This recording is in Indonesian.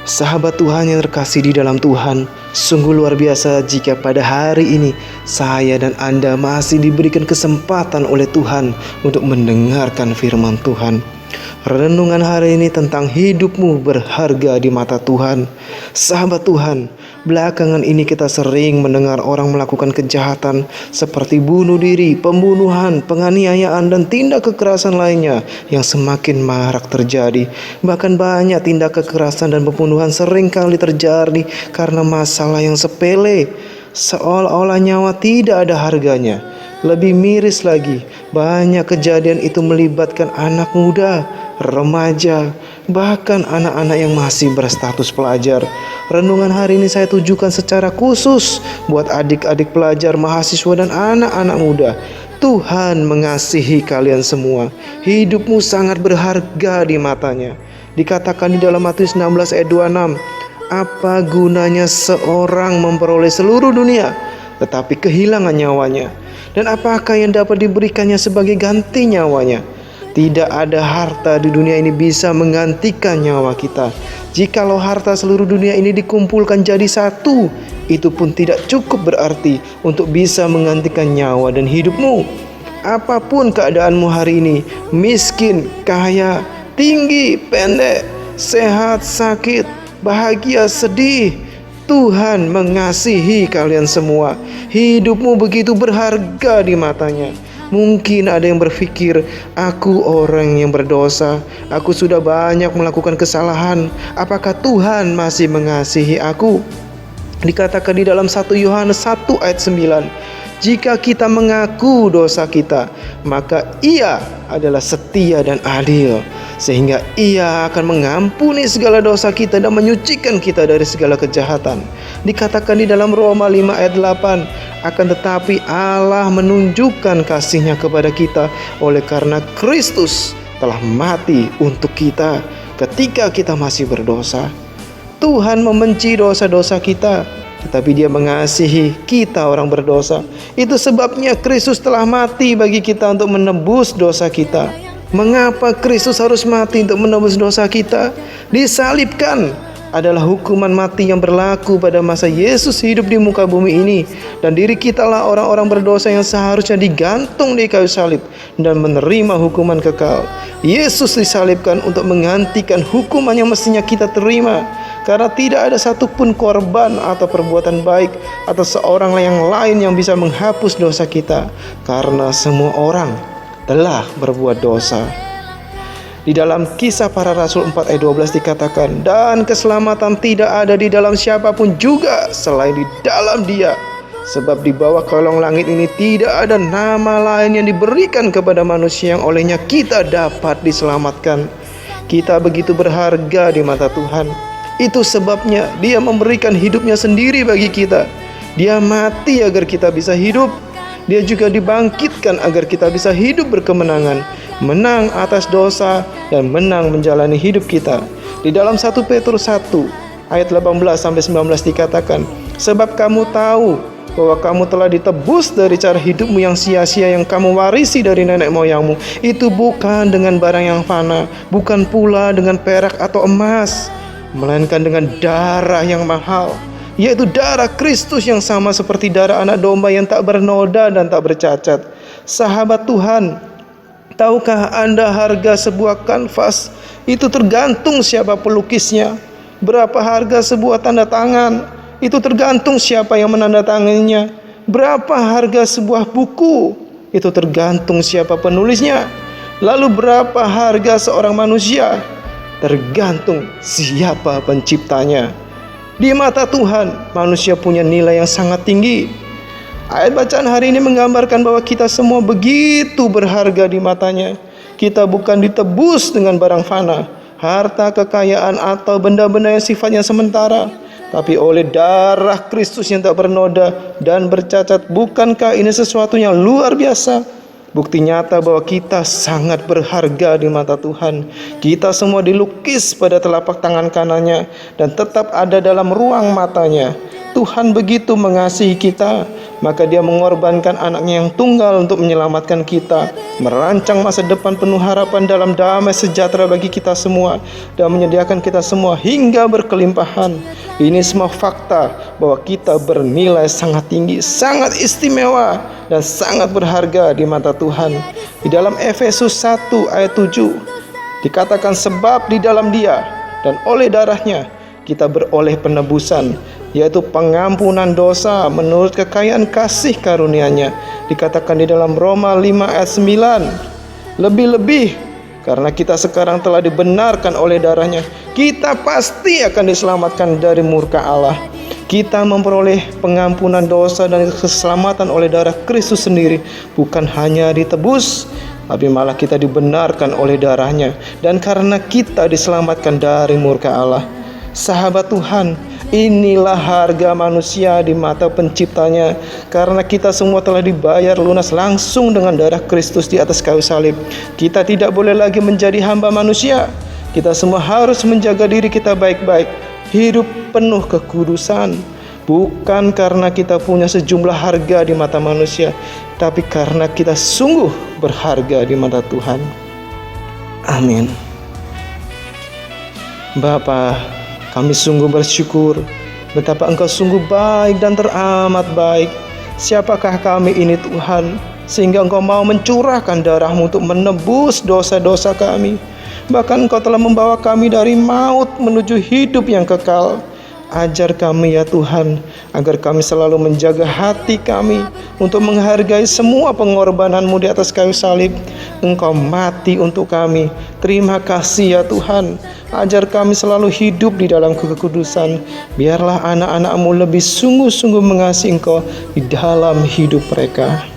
Sahabat Tuhan yang terkasih di dalam Tuhan, sungguh luar biasa jika pada hari ini saya dan Anda masih diberikan kesempatan oleh Tuhan untuk mendengarkan firman Tuhan. Renungan hari ini tentang hidupmu berharga di mata Tuhan. Sahabat Tuhan, belakangan ini kita sering mendengar orang melakukan kejahatan seperti bunuh diri, pembunuhan, penganiayaan, dan tindak kekerasan lainnya yang semakin marak terjadi. Bahkan banyak tindak kekerasan dan pembunuhan sering kali terjadi karena masalah yang sepele, seolah-olah nyawa tidak ada harganya. Lebih miris lagi, banyak kejadian itu melibatkan anak muda, remaja, bahkan anak-anak yang masih berstatus pelajar. Renungan hari ini saya tujukan secara khusus buat adik-adik pelajar, mahasiswa, dan anak-anak muda. Tuhan mengasihi kalian semua. Hidupmu sangat berharga di matanya. Dikatakan di dalam Matius 16 ayat 26, apa gunanya seorang memperoleh seluruh dunia tetapi kehilangan nyawanya? Dan apakah yang dapat diberikannya sebagai ganti nyawanya? Tidak ada harta di dunia ini bisa menggantikan nyawa kita. Jikalau harta seluruh dunia ini dikumpulkan jadi satu, itu pun tidak cukup berarti untuk bisa menggantikan nyawa dan hidupmu. Apapun keadaanmu hari ini, miskin, kaya, tinggi, pendek, sehat, sakit, bahagia, sedih, Tuhan mengasihi kalian semua. Hidupmu begitu berharga di matanya. Mungkin ada yang berpikir, aku orang yang berdosa, aku sudah banyak melakukan kesalahan, apakah Tuhan masih mengasihi aku? Dikatakan di dalam 1 Yohanes 1 ayat 9, jika kita mengaku dosa kita, maka Ia adalah setia dan adil, sehingga Ia akan mengampuni segala dosa kita dan menyucikan kita dari segala kejahatan. Dikatakan di dalam Roma 5 ayat 8, akan tetapi Allah menunjukkan kasih-Nya kepada kita oleh karena Kristus telah mati untuk kita ketika kita masih berdosa. Tuhan membenci dosa-dosa kita, tetapi Dia mengasihi kita orang berdosa. Itu sebabnya Kristus telah mati bagi kita untuk menebus dosa kita. Mengapa Kristus harus mati untuk menebus dosa kita? Disalibkan adalah hukuman mati yang berlaku pada masa Yesus hidup di muka bumi ini. Dan diri kitalah orang-orang berdosa yang seharusnya digantung di kayu salib dan menerima hukuman kekal. Yesus disalibkan untuk menggantikan hukuman yang mestinya kita terima. Karena tidak ada satupun korban atau perbuatan baik atau seorang yang lain yang bisa menghapus dosa kita. Karena semua orang telah berbuat dosa. Di dalam Kisah Para Rasul 4 ayat 12 dikatakan, dan keselamatan tidak ada di dalam siapapun juga selain di dalam Dia. Sebab di bawah kolong langit ini tidak ada nama lain yang diberikan kepada manusia yang olehnya kita dapat diselamatkan. Kita begitu berharga di mata Tuhan. Itu sebabnya Dia memberikan hidupnya sendiri bagi kita. Dia mati agar kita bisa hidup. Dia juga dibangkitkan agar kita bisa hidup berkemenangan, menang atas dosa dan menang menjalani hidup kita. Di dalam 1 Petrus 1 ayat 18-19 dikatakan, sebab kamu tahu bahwa kamu telah ditebus dari cara hidupmu yang sia-sia yang kamu warisi dari nenek moyangmu. Itu bukan dengan barang yang fana, bukan pula dengan perak atau emas, melainkan dengan darah yang mahal, yaitu darah Kristus yang sama seperti darah anak domba yang tak bernoda dan tak bercacat. Sahabat Tuhan, tahukah Anda harga sebuah kanvas itu tergantung siapa pelukisnya? Berapa harga sebuah tanda tangan? Itu tergantung siapa yang menandatanganinya. Berapa harga sebuah buku? Itu tergantung siapa penulisnya. Lalu berapa harga seorang manusia? Tergantung siapa penciptanya. Di mata Tuhan, manusia punya nilai yang sangat tinggi. Ayat bacaan hari ini menggambarkan bahwa kita semua begitu berharga di matanya. Kita bukan ditebus dengan barang fana, harta, kekayaan, atau benda-benda yang sifatnya sementara, tapi oleh darah Kristus yang tak bernoda dan bercacat. Bukankah ini sesuatu yang luar biasa? Bukti nyata bahwa kita sangat berharga di mata Tuhan. Kita semua dilukis pada telapak tangan kanannya dan tetap ada dalam ruang matanya. Tuhan begitu mengasihi kita, maka Dia mengorbankan anaknya yang tunggal untuk menyelamatkan kita, merancang masa depan penuh harapan dalam damai sejahtera bagi kita semua, dan menyediakan kita semua hingga berkelimpahan. Ini semua fakta bahwa kita bernilai sangat tinggi, sangat istimewa, dan sangat berharga di mata Tuhan. Di dalam Efesus 1 ayat 7 dikatakan, sebab di dalam Dia dan oleh darahnya kita beroleh penebusan, yaitu pengampunan dosa menurut kekayaan kasih karunia-Nya. Dikatakan di dalam Roma 5 ayat 9, lebih-lebih karena kita sekarang telah dibenarkan oleh darahnya, kita pasti akan diselamatkan dari murka Allah. Kita memperoleh pengampunan dosa dan keselamatan oleh darah Kristus sendiri, bukan hanya ditebus, tapi malah kita dibenarkan oleh darahnya, dan karena kita diselamatkan dari murka Allah. Sahabat Tuhan, inilah harga manusia di mata penciptanya, karena kita semua telah dibayar lunas langsung dengan darah Kristus di atas kayu salib. Kita tidak boleh lagi menjadi hamba manusia. Kita semua harus menjaga diri kita baik-baik, hidup penuh kekudusan, bukan karena kita punya sejumlah harga di mata manusia, tapi karena kita sungguh berharga di mata Tuhan. Amin. Bapa, kami sungguh bersyukur betapa Engkau sungguh baik dan teramat baik. Siapakah kami ini Tuhan, sehingga Engkau mau mencurahkan darah-Mu untuk menebus dosa-dosa kami. Bahkan Engkau telah membawa kami dari maut menuju hidup yang kekal. Ajar kami ya Tuhan, agar kami selalu menjaga hati kami untuk menghargai semua pengorbanan-Mu di atas kayu salib. Engkau mati untuk kami. Terima kasih ya Tuhan. Ajar kami selalu hidup di dalam kekudusan. Biarlah anak-anak-Mu lebih sungguh-sungguh mengasihi Engkau di dalam hidup mereka.